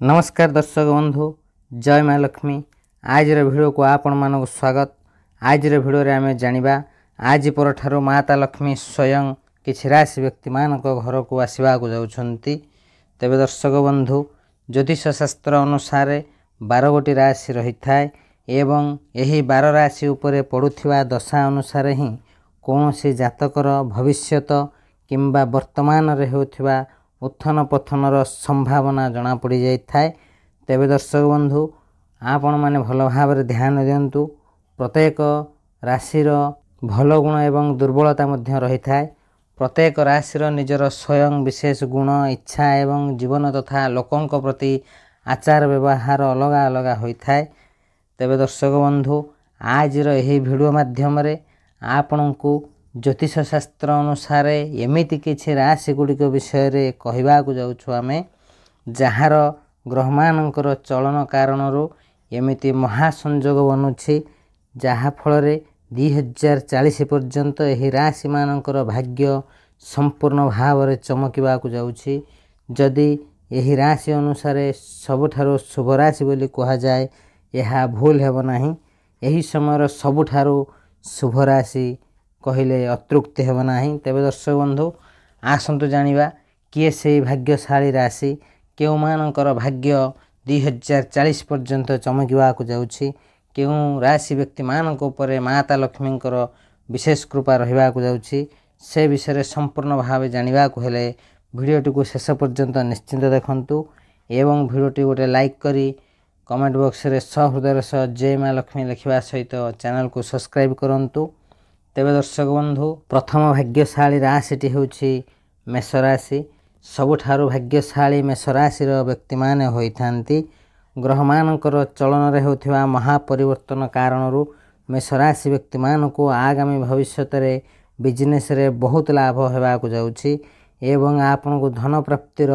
नमस्कार दर्शक बंधु जय माँ लक्ष्मी। आज भिडियो को आपण मानक स्वागत। आज भिडियो रे आमे जानिबा आज परठारो माता लक्ष्मी स्वयं किछि राशि व्यक्ति मानक घर को आसीबा को जाउछंती। तेबे दर्शक बंधु ज्योतिष शास्त्र अनुसार 12 गोटी राशि रही थाए एवं यही 12 राशि उपरे पड़ुथिबा दशा अनुसार ही कौनसी जातकर भविष्यत किंबा वर्तमान रे होथिबा उत्थन पथनर संभावना जना पड़ जाए। तेबे दर्शक बंधु आपण माने भल भाव ध्यान दिंतु। प्रत्येक राशिर भल गुण एवं दुर्बलता मध्य रही थाए। प्रत्येक राशिर निजर स्वयं विशेष गुण इच्छा एवं जीवन तथा लोकों प्रति आचार व्यवहार अलग अलग होता है। तेबे दर्शक बंधु आज यही वीडियो माध्यम आपण को ज्योतिष शास्त्र अनुसार एमिति किछि राशि गुड़िक विषय रे कहवा जाउछु आमे जार ग्रहमानंकर चलन कारणरू एमिति महासंयोग बनुछि जहा फल 2040 पर्यंत एही राशि मानंकर भाग्य संपूर्ण भाव रे चमकिबा को जाउछि। जदि एही राशि अनुसार सबुठारो शुभ राशि बोली कहा जाए यह भूल हेब नाही। एही समय सबुठारो शुभ राशि कहले अतृप्ति हेब नाही। तेबे दर्शक बंधु आसंतु जानिबा किए से भाग्यशाली राशि केउ मानकर भाग्य 2040 पर्यंत चमकिबा को जाउछि। केउ राशि व्यक्ति मानक ऊपर माता लक्ष्मींकर विशेष कृपा रहिबा को जाउछि से विषय संपूर्ण भाव जानिबा को हेले वीडियोटी को शेष पर्यंत निश्चिंत देखंतु एवं वीडियोटी गोटे लाइक करी कमेंट बॉक्स रे सहृदय सह जय माँ लक्ष्मी लिखा सहित चैनल को सब्सक्राइब करंतु। तेबे दर्शक बंधु प्रथम भाग्यशाली राशिटी होछि मेष राशि। सबुठारु भाग्यशाली मेष राशि व्यक्ति माने होइथांती। ग्रहमानंकर चलन रे होथिबा महापरिवर्तन कारणरू मेष राशि व्यक्ति मानको आगामी भविष्यत रे बिजनेस रे बहुत लाभ हेबा को जाउछि एवं आपन को धन प्राप्तिर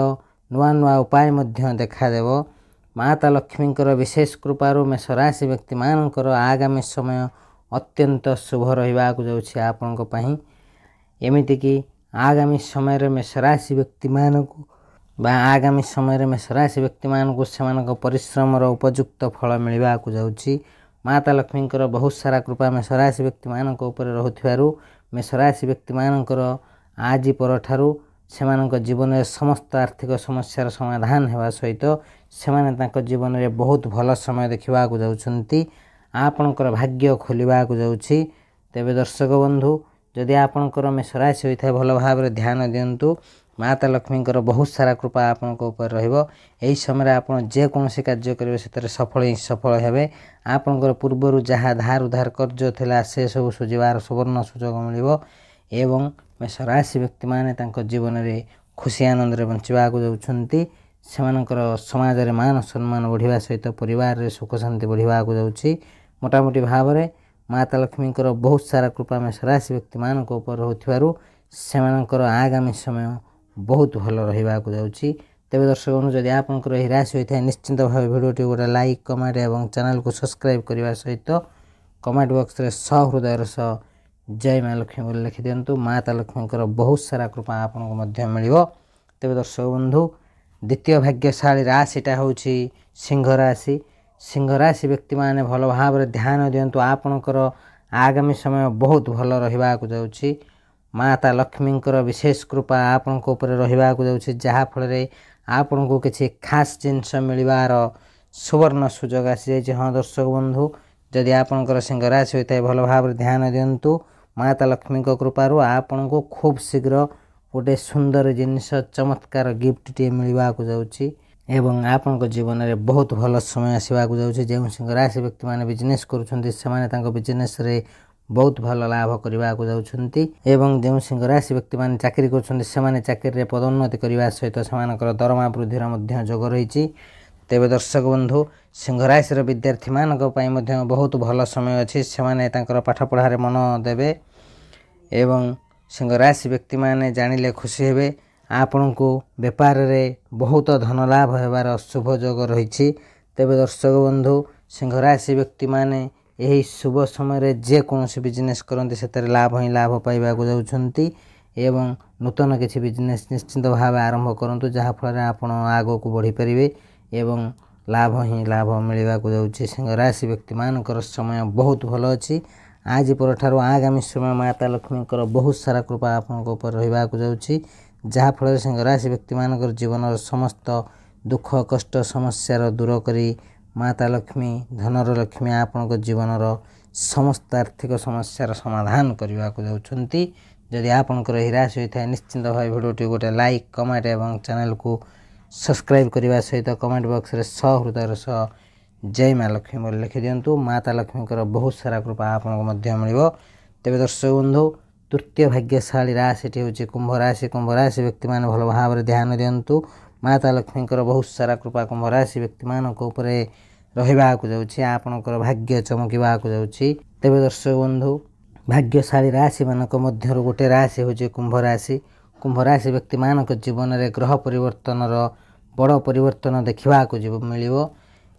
नुआ नुआ उपाय मध्य देखा देबो। माता लक्ष्मींकर विशेष कृपारू मेष राशि व्यक्ति मानकर आगामी समय अत्यंत शुभ रहिबा को जाउछि आपनक पही। एमिति कि आगामी समय रे मेष राशि व्यक्ति मानको बा आगामी समय रे मेष राशि व्यक्ति मानको सेमानक परिश्रम रो उपयुक्त फल मिलबा को जाउछि। माता लक्ष्मींकर बहुत सारा कृपा मेष राशि व्यक्ति मानक ऊपर रहुथिबारु मेष राशि व्यक्ति मानकर आज परठारु सेमानक जीवन रे समस्त आर्थिक समस्यार समाधान हेबा सहित सेमाने तांक जीवन रे बहुत भल समय देखिबा को जाउछंती। आपनकर भाग्य खोलिबा को जाउछि। तेबे दर्शक बंधु जदि आपनकर मेष राशि होइथाय भल भाव रे ध्यान दियंतु। माता लक्ष्मींकर बहुत सारा कृपा आपनक ऊपर रहिबो। एही समय आपन जे कोनोसी कार्य करिवे सेतरे सफल ही सफल हेबे। आपनकर पूर्वरु जहा धार उधार कर्ज थिला से सब सुजिबार सुवर्ण सुजोग मिलिबो एवं मेष राशि व्यक्ति माने तांक जीवन रे खुशी आनंद रे बंचिबा को जाउछंती। सेमानकर समाज रे मान सम्मान बढ़िबा सहित परिवार रे सुख शांति बढ़िबा को जाउछि। मोटामोटी भाव रे माता लक्ष्मींकर बहुत सारा कृपा मेष राशि व्यक्ति मानक ऊपर होथिबारु सेमानकर आगामी समय बहुत भल रहिबा को जाउछि। तेबे दर्शक बंधु जदि आपनकर एही राशि होइथाय निश्चिंत भाव वीडियोटी गोटे लाइक कमेंट एवं चैनल को सब्सक्राइब करबा सहित कमेंट बॉक्स रे सहृदय सह जय माँ लक्ष्मी बोली लिखि दियंतु। माता लक्ष्मींकर बहुत सारा कृपा आपनक मध्य मिलिबो। तेबे दर्शक बंधु द्वितीय भाग्यशाली राशिटा होछि सिंह राशि। सिंह राशि व्यक्ति माने भल भाव रे ध्यान दियंतु। आपनकर आगामी समय बहुत भल रहिबा को जाउछि। माता लक्ष्मींकर विशेष कृपा आपनक ऊपर रहिबा को जाउछि जहा फल रे आपनको किछि खास जिंस मिलिबार सुवर्ण सुजोग आसी जाइछि। हाँ दर्शक बंधु जदि आपनकर सिंह राशि होइथाय भल भाव रे ध्यान दियंतु। माता लक्ष्मींक कृपारू आपनको खूब शीघ्र गोटे सुंदर जिनिस चमत्कार गिफ्ट टी मिलवा को जाउछि एवं आपनक जीवन में बहुत भल समय आसवा को जाउछि। जे सिंह राशि व्यक्ति माने बिजनेस करूछंती सेमाने तांको बिजनेस रे बहुत भल लाभ करबा को जाउछंती एवं जे सिंह राशि व्यक्ति माने चाकरी करूछंती सेमाने चाकरी रे पदोन्नति करबा सहित सेमानकर दरमा वृद्धिर मध्य जोग रहिछि। तेबे दर्शक बंधु सिंह राशि विद्यार्थी मानक पई मध्य बहुत भल समय अछि। सेमाने तांकर पाठ पढ़ारे मन देबे एवं सिंह राशि व्यक्ति माने जानिले खुशी हेबे। आपण को व्यापार रे बहुत धन लाभ हेबार शुभ जोग रहिछि। तेबे दर्शक बंधु सिंह राशि व्यक्ति माने यही शुभ समय रे जे कोनोसी बिजनेस करंती सेतरे लाभ ही लाभ पाइबा को जाउछंती एवं नूतन किछि बिजनेस निश्चित भाव आरंभ करंतु जहा फल रे आपण आगो को बढ़ी परिबे ଏବଂ ଲାଭ ହିଁ ଲାଭ ମିଳିବାକୁ ଯାଉଛି। ସିଂହ ରାଶି ବ୍ୟକ୍ତିମାନଙ୍କର ସମୟ ବହୁତ ଭଲ ଅଛି। ଆଜି ପରଠାରୁ ଆଗାମୀ ସମୟ ମାତା ଲକ୍ଷ୍ମୀଙ୍କର ବହୁତ ସାରା କୃପା ଆପଣଙ୍କ ଉପରେ ରହିବାକୁ ଯାଉଛି, ଯାହାଫଳରେ ସିଂହ ରାଶି ବ୍ୟକ୍ତିମାନଙ୍କର ଜୀବନର ସମସ୍ତ ଦୁଃଖ କଷ୍ଟ ସମସ୍ୟାର ଦୂର କରି ମାତା ଲକ୍ଷ୍ମୀ ଧନର ଲକ୍ଷ୍ମୀ ଆପଣଙ୍କ ଜୀବନର ସମସ୍ତ ଆର୍ଥିକ ସମସ୍ୟାର ସମାଧାନ କରିବାକୁ ଯାଉଛନ୍ତି। ଯଦି ଆପଣଙ୍କର ଏହି ରାଶି ହୋଇଥାଏ ନିଶ୍ଚିନ୍ତ ଭାବେ ଭିଡ଼ିଓଟି ଗୋଟେ ଲାଇକ୍ କମେଣ୍ଟ ଏବଂ ଚ୍ୟାନେଲକୁ ସବସ୍କ୍ରାଇବ୍ କରିବା ସହିତ କମେଣ୍ଟ ବକ୍ସରେ ହୃଦୟର ସହ ଜୟ ମା ଲକ୍ଷ୍ମୀ ବୋଲି ଲେଖିଦିଅନ୍ତୁ। ମାତା ଲକ୍ଷ୍ମୀଙ୍କର ବହୁତ ସାରା କୃପା ଆପଣଙ୍କୁ ମଧ୍ୟ ମିଳିବ। ତେବେ ଦର୍ଶକ ବନ୍ଧୁ, ତୃତୀୟ ଭାଗ୍ୟଶାଳୀ ରାଶିଟି ହେଉଛି କୁମ୍ଭ ରାଶି। କୁମ୍ଭ ରାଶି ବ୍ୟକ୍ତିମାନେ ଭଲ ଭାବରେ ଧ୍ୟାନ ଦିଅନ୍ତୁ। ମାତା ଲକ୍ଷ୍ମୀଙ୍କର ବହୁତ ସାରା କୃପା କୁମ୍ଭ ରାଶି ବ୍ୟକ୍ତିମାନଙ୍କ ଉପରେ ରହିବାକୁ ଯାଉଛି। ଆପଣଙ୍କର ଭାଗ୍ୟ ଚମକିବାକୁ ଯାଉଛି। ତେବେ ଦର୍ଶକ ବନ୍ଧୁ, ଭାଗ୍ୟଶାଳୀ ରାଶିମାନଙ୍କ ମଧ୍ୟରୁ ଗୋଟେ ରାଶି ହେଉଛି କୁମ୍ଭ ରାଶି। କୁମ୍ଭ ରାଶି ବ୍ୟକ୍ତିମାନଙ୍କ ଜୀବନରେ ଗ୍ରହ ପରିବର୍ତ୍ତନର ବଡ଼ ପରିବର୍ତ୍ତନ ଦେଖିବାକୁ ମିଳିବ।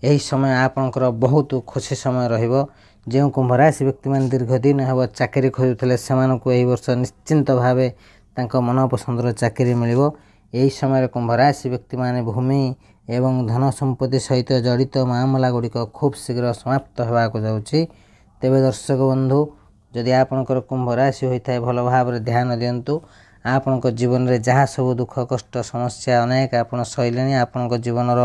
ଏହି ସମୟ ଆପଣଙ୍କର ବହୁତ ଖୁସି ସମୟ ରହିବ। ଯେଉଁ କୁମ୍ଭ ରାଶି ବ୍ୟକ୍ତିମାନେ ଦୀର୍ଘ ଦିନ ହେବ ଚାକିରି ଖୋଜୁଥିଲେ ସେମାନଙ୍କୁ ଏହି ବର୍ଷ ନିଶ୍ଚିନ୍ତ ଭାବେ ତାଙ୍କ ମନପସନ୍ଦର ଚାକିରି ମିଳିବ। ଏହି ସମୟରେ କୁମ୍ଭ ରାଶି ବ୍ୟକ୍ତିମାନେ ଭୂମି ଏବଂ ଧନ ସମ୍ପତ୍ତି ସହିତ ଜଡ଼ିତ ମାମଲା ଗୁଡ଼ିକ ଖୁବ୍ ଶୀଘ୍ର ସମାପ୍ତ ହେବାକୁ ଯାଉଛି। ତେବେ ଦର୍ଶକ ବନ୍ଧୁ, ଯଦି ଆପଣଙ୍କର କୁମ୍ଭ ରାଶି ହୋଇଥାଏ ଭଲ ଭାବରେ ଧ୍ୟାନ ଦିଅନ୍ତୁ। ଆପଣଙ୍କ ଜୀବନରେ ଯାହା ସବୁ ଦୁଃଖ କଷ୍ଟ ସମସ୍ୟା ଅନେକ ଆପଣ ସହିଲେଣି, ଆପଣଙ୍କ ଜୀବନର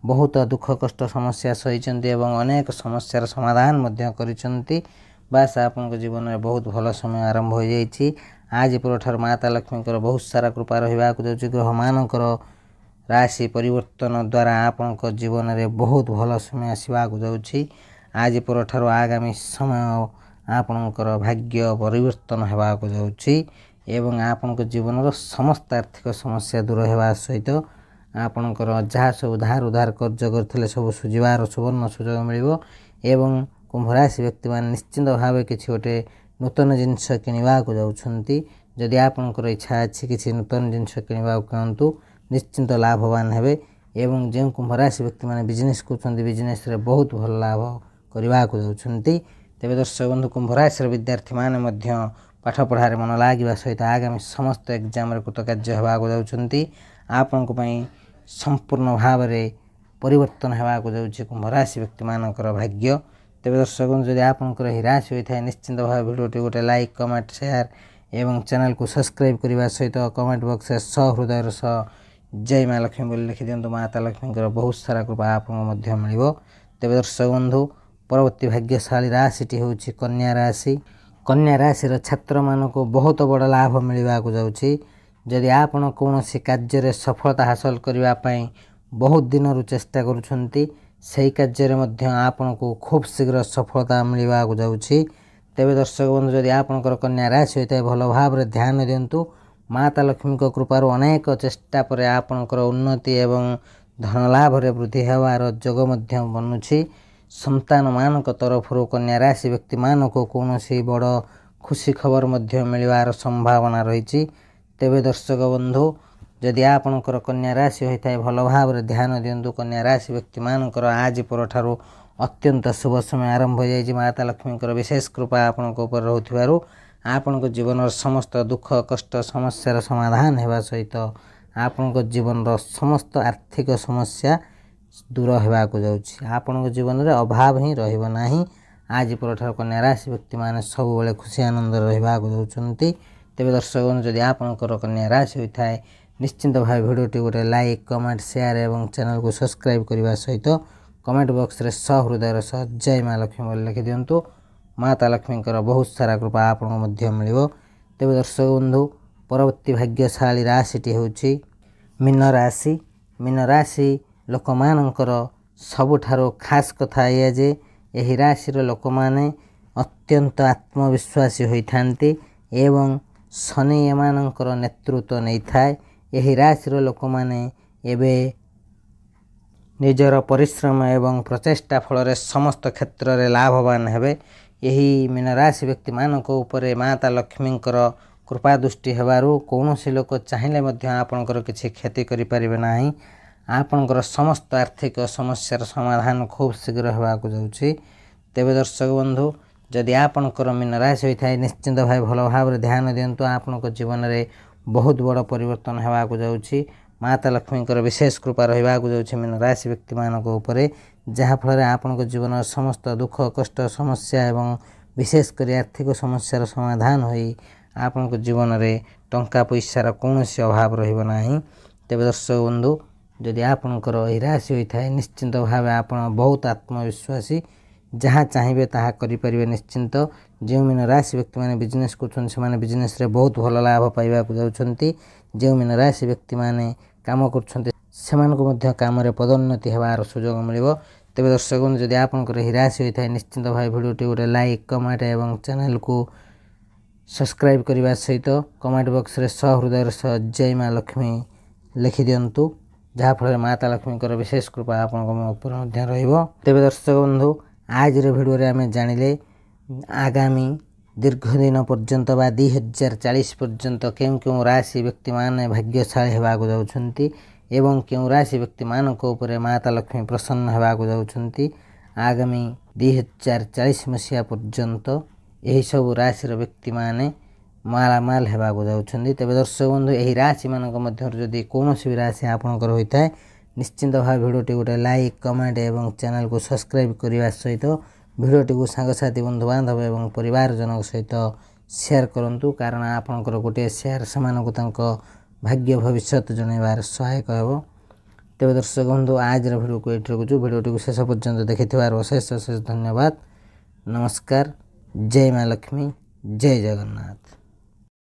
ବହୁତ ଦୁଃଖ କଷ୍ଟ ସମସ୍ୟା ସହିଛନ୍ତି ଏବଂ ଅନେକ ସମସ୍ୟାର ସମାଧାନ ମଧ୍ୟ କରିଛନ୍ତି। ବାସ୍ ଆପଣଙ୍କ ଜୀବନରେ ବହୁତ ଭଲ ସମୟ ଆରମ୍ଭ ହୋଇଯାଇଛି। ଆଜି ପରଠାରୁ ମାତା ଲକ୍ଷ୍ମୀଙ୍କର ବହୁତ ସାରା କୃପା ରହିବାକୁ ଯାଉଛି। ଗ୍ରହମାନଙ୍କର ରାଶି ପରିବର୍ତ୍ତନ ଦ୍ୱାରା ଆପଣଙ୍କ ଜୀବନରେ ବହୁତ ଭଲ ସମୟ ଆସିବାକୁ ଯାଉଛି। ଆଜି ପରଠାରୁ ଆଗାମୀ ସମୟ ଆପଣଙ୍କର ଭାଗ୍ୟ ପରିବର୍ତ୍ତନ ହେବାକୁ ଯାଉଛି ଏବଂ ଆପଣଙ୍କ ଜୀବନର ସମସ୍ତ ଆର୍ଥିକ ସମସ୍ୟା ଦୂର ହେବା ସହିତ ଆପଣଙ୍କର ଯାହା ସବୁ ଧାର ଉଧାର କାର୍ଯ୍ୟ କରିଥିଲେ ସବୁ ସୁଝିବାର ସୁବର୍ଣ୍ଣ ସୁଯୋଗ ମିଳିବ ଏବଂ କୁମ୍ଭ ରାଶି ବ୍ୟକ୍ତିମାନେ ନିଶ୍ଚିନ୍ତ ଭାବେ କିଛି ଗୋଟେ ନୂତନ ଜିନିଷ କିଣିବାକୁ ଯାଉଛନ୍ତି। ଯଦି ଆପଣଙ୍କର ଇଚ୍ଛା ଅଛି କିଛି ନୂତନ ଜିନିଷ କିଣିବାକୁ କିଣନ୍ତୁ, ନିଶ୍ଚିନ୍ତ ଲାଭବାନ ହେବେ ଏବଂ ଯେଉଁ କୁମ୍ଭ ରାଶି ବ୍ୟକ୍ତିମାନେ ବିଜନେସ୍ କରୁଛନ୍ତି ବିଜନେସ୍ରେ ବହୁତ ଭଲ ଲାଭ କରିବାକୁ ଯାଉଛନ୍ତି। ତେବେ ଦର୍ଶକ ବନ୍ଧୁ, କୁମ୍ଭ ରାଶିର ବିଦ୍ୟାର୍ଥୀମାନେ ମଧ୍ୟ ପାଠ ପଢ଼ାରେ ମନ ଲାଗିବା ସହିତ ଆଗାମୀ ସମସ୍ତ ଏକ୍ଜାମରେ କୃତକାର୍ଯ୍ୟ ହେବାକୁ ଯାଉଛନ୍ତି। ଆପଣଙ୍କ ପାଇଁ ସମ୍ପୂର୍ଣ୍ଣ ଭାବରେ ପରିବର୍ତ୍ତନ ହେବାକୁ ଯାଉଛି କୁମ୍ଭ ରାଶି ବ୍ୟକ୍ତିମାନଙ୍କର ଭାଗ୍ୟ। ତେବେ ଦର୍ଶକ ବନ୍ଧୁ, ଯଦି ଆପଣଙ୍କର ଏହି ରାଶି ହୋଇଥାଏ ନିଶ୍ଚିନ୍ତ ଭାବେ ଭିଡ଼ିଓଟି ଗୋଟେ ଲାଇକ୍ କମେଣ୍ଟ ସେୟାର ଏବଂ ଚ୍ୟାନେଲକୁ ସବସ୍କ୍ରାଇବ୍ କରିବା ସହିତ କମେଣ୍ଟ ବକ୍ସରେ ହୃଦୟର ସହ ଜୟ ମା ଲକ୍ଷ୍ମୀ ବୋଲି ଲେଖିଦିଅନ୍ତୁ। ମାତା ଲକ୍ଷ୍ମୀଙ୍କର ବହୁତ ସାରା କୃପା ଆପଣଙ୍କୁ ମଧ୍ୟ ମିଳିବ। ତେବେ ଦର୍ଶକ ବନ୍ଧୁ, ପରବର୍ତ୍ତୀ ଭାଗ୍ୟଶାଳୀ ରାଶିଟି ହେଉଛି କନ୍ୟା ରାଶି। କନ୍ୟା ରାଶିର ଛାତ୍ରମାନଙ୍କୁ ବହୁତ ବଡ଼ ଲାଭ ମିଳିବାକୁ ଯାଉଛି। ଯଦି ଆପଣ କୌଣସି କାର୍ଯ୍ୟରେ ସଫଳତା ହାସଲ କରିବା ପାଇଁ ବହୁତ ଦିନରୁ ଚେଷ୍ଟା କରୁଛନ୍ତି, ସେହି କାର୍ଯ୍ୟରେ ମଧ୍ୟ ଆପଣଙ୍କୁ ଖୁବ୍ ଶୀଘ୍ର ସଫଳତା ମିଳିବାକୁ ଯାଉଛି। ତେବେ ଦର୍ଶକ ବନ୍ଧୁ, ଯଦି ଆପଣଙ୍କର କନ୍ୟା ରାଶି ହୋଇଥାଏ ଭଲ ଭାବରେ ଧ୍ୟାନ ଦିଅନ୍ତୁ। ମାତା ଲକ୍ଷ୍ମୀଙ୍କ କୃପାରୁ ଅନେକ ଚେଷ୍ଟା ପରେ ଆପଣଙ୍କର ଉନ୍ନତି ଏବଂ ଧନ ଲାଭରେ ବୃଦ୍ଧି ହେବାର ଯୋଗ ମଧ୍ୟ ବନୁଛି। ସନ୍ତାନମାନଙ୍କ ତରଫରୁ କନ୍ୟା ରାଶି ବ୍ୟକ୍ତିମାନଙ୍କୁ କୌଣସି ବଡ଼ ଖୁସି ଖବର ମଧ୍ୟ ମିଳିବାର ସମ୍ଭାବନା ରହିଛି। ତେବେ ଦର୍ଶକ ବନ୍ଧୁ, ଯଦି ଆପଣଙ୍କର କନ୍ୟା ରାଶି ହୋଇଥାଏ ଭଲ ଭାବରେ ଧ୍ୟାନ ଦିଅନ୍ତୁ। କନ୍ୟା ରାଶି ବ୍ୟକ୍ତିମାନଙ୍କର ଆଜି ପରଠାରୁ ଅତ୍ୟନ୍ତ ଶୁଭ ସମୟ ଆରମ୍ଭ ହୋଇଯାଇଛି। ମାତା ଲକ୍ଷ୍ମୀଙ୍କର ବିଶେଷ କୃପା ଆପଣଙ୍କ ଉପରେ ରହୁଥିବାରୁ ଆପଣଙ୍କ ଜୀବନର ସମସ୍ତ ଦୁଃଖ କଷ୍ଟ ସମସ୍ୟାର ସମାଧାନ ହେବା ସହିତ ଆପଣଙ୍କ ଜୀବନର ସମସ୍ତ ଆର୍ଥିକ ସମସ୍ୟା ଦୂର ହେବାକୁ ଯାଉଛି। ଆପଣଙ୍କ ଜୀବନରେ ଅଭାବ ହିଁ ରହିବ ନାହିଁ। ଆଜି ପରଠାରୁ କନ୍ୟା ରାଶି ବ୍ୟକ୍ତିମାନେ ସବୁବେଳେ ଖୁସି ଆନନ୍ଦରେ ରହିବାକୁ ଯାଉଛନ୍ତି। ତେବେ ଦର୍ଶକ ବନ୍ଧୁ, ଯଦି ଆପଣଙ୍କର କନ୍ୟା ରାଶି ହୋଇଥାଏ ନିଶ୍ଚିନ୍ତ ଭାବେ ଭିଡ଼ିଓଟି ଗୋଟେ ଲାଇକ୍ କମେଣ୍ଟ ସେୟାର ଏବଂ ଚ୍ୟାନେଲକୁ ସବସ୍କ୍ରାଇବ୍ କରିବା ସହିତ କମେଣ୍ଟ ବକ୍ସରେ ହୃଦୟର ସହ ଜୟ ମା ଲକ୍ଷ୍ମୀ ବୋଲି ଲେଖିଦିଅନ୍ତୁ। ମାତା ଲକ୍ଷ୍ମୀଙ୍କର ବହୁତ ସାରା କୃପା ଆପଣଙ୍କୁ ମଧ୍ୟ ମିଳିବ। ତେବେ ଦର୍ଶକ ବନ୍ଧୁ, ପରବର୍ତ୍ତୀ ଭାଗ୍ୟଶାଳୀ ରାଶିଟି ହେଉଛି ମୀନ ରାଶି। ମୀନ ରାଶି ଲୋକମାନଙ୍କର ସବୁଠାରୁ ଖାସ୍ କଥା ଏଇଆ ଯେ ଏହି ରାଶିର ଲୋକମାନେ ଅତ୍ୟନ୍ତ ଆତ୍ମବିଶ୍ୱାସୀ ହୋଇଥାନ୍ତି ଏବଂ ଶନି ଏମାନଙ୍କର ନେତୃତ୍ୱ ନେଇଥାଏ। ଏହି ରାଶିର ଲୋକମାନେ ଏବେ ନିଜର ପରିଶ୍ରମ ଏବଂ ପ୍ରଚେଷ୍ଟା ଫଳରେ ସମସ୍ତ କ୍ଷେତ୍ରରେ ଲାଭବାନ ହେବେ। ଏହି ମୀନ ରାଶି ବ୍ୟକ୍ତିମାନଙ୍କ ଉପରେ ମାତା ଲକ୍ଷ୍ମୀଙ୍କର କୃପା ଦୃଷ୍ଟି ହେବାରୁ କୌଣସି ଲୋକ ଚାହିଁଲେ ମଧ୍ୟ ଆପଣଙ୍କର କିଛି କ୍ଷତି କରିପାରିବେ ନାହିଁ। ଆପଣଙ୍କର ସମସ୍ତ ଆର୍ଥିକ ସମସ୍ୟାର ସମାଧାନ ଖୁବ୍ ଶୀଘ୍ର ହେବାକୁ ଯାଉଛି। ତେବେ ଦର୍ଶକ ବନ୍ଧୁ, ଯଦି ଆପଣଙ୍କର ମୀନ ରାଶି ହୋଇଥାଏ ନିଶ୍ଚିନ୍ତ ଭାବେ ଭଲ ଭାବରେ ଧ୍ୟାନ ଦିଅନ୍ତୁ। ଆପଣଙ୍କ ଜୀବନରେ ବହୁତ ବଡ଼ ପରିବର୍ତ୍ତନ ହେବାକୁ ଯାଉଛି। माता लक्ष्मी विशेष कृपा रहा मीन राशि व्यक्ति मान जहाँफल आपण जीवन समस्त दुख कष्ट समस्या एवं विशेषकर आर्थिक समस्यार समाधान हो आपण जीवन में टंका पैसार कौन अभाव रहा। तेज दर्शक बंधु जदि आपणकर यह राशि होता है निश्चिंत भाव आप बहुत आत्मविश्वासी जहाँ चाहिए ताहा करें निश्चिंत। जो मीन राशि व्यक्ति मैंने बिजनेस कर बिजनेस रे बहुत भल लाभ पाइबा जाउछंती। जो मीन राशि व्यक्ति मैंने काम कर काम पदोन्नति होवार सुजोग मिल। तेज दर्शक बंधु जदि आपणकर यह राशि होता है निश्चिंत भाव भिडियोटी गोटे लाइक कमेंट एवं चैनल को सब्सक्राइब करने सहित कमेंट बॉक्स रे सहृदय सह जय माँ लक्ष्मी लिखि दिंतु जहाँफल माता लक्ष्मी विशेष कृपा आपण तेज दर्शक बंधु आज भिडियो आम जानिले आगामी दीर्घ दिन पर्यंत बा 2040 पर्यंत क्यों क्यों राशि व्यक्ति माने भाग्यशाली होगा जाउछंती एवं क्यों राशि व्यक्ति मानक उपरे माता लक्ष्मी प्रसन्न होगा जाउछंती। आगामी 2040 मसीहा पर्यंत यही सब राशि व्यक्ति माने मालामाल होगा जाउछंती। तेज दर्शक बंधु यही राशि मानक मध्य जदि कौन भी राशि आपणकर होता है निश्चिंत भाव भिडियोटी गोटे लाइक कमेंट एवं चैनल को सब्सक्राइब करने सहित भिडियोटी को सांगसाथी बंधु बांधव एवं परिवारजन सहित शेयर करूँ कारण आपणकर गोटे शेयर से भाग्य भविष्य जनइबार सहायक हो। तेज दर्शक बंधु आज भिडियो को ये रखुचु भिडियोटी को शेष पर्यंत देखि अशेष अशेष धन्यवाद। नमस्कार। जय माँ लक्ष्मी जय जगन्नाथ।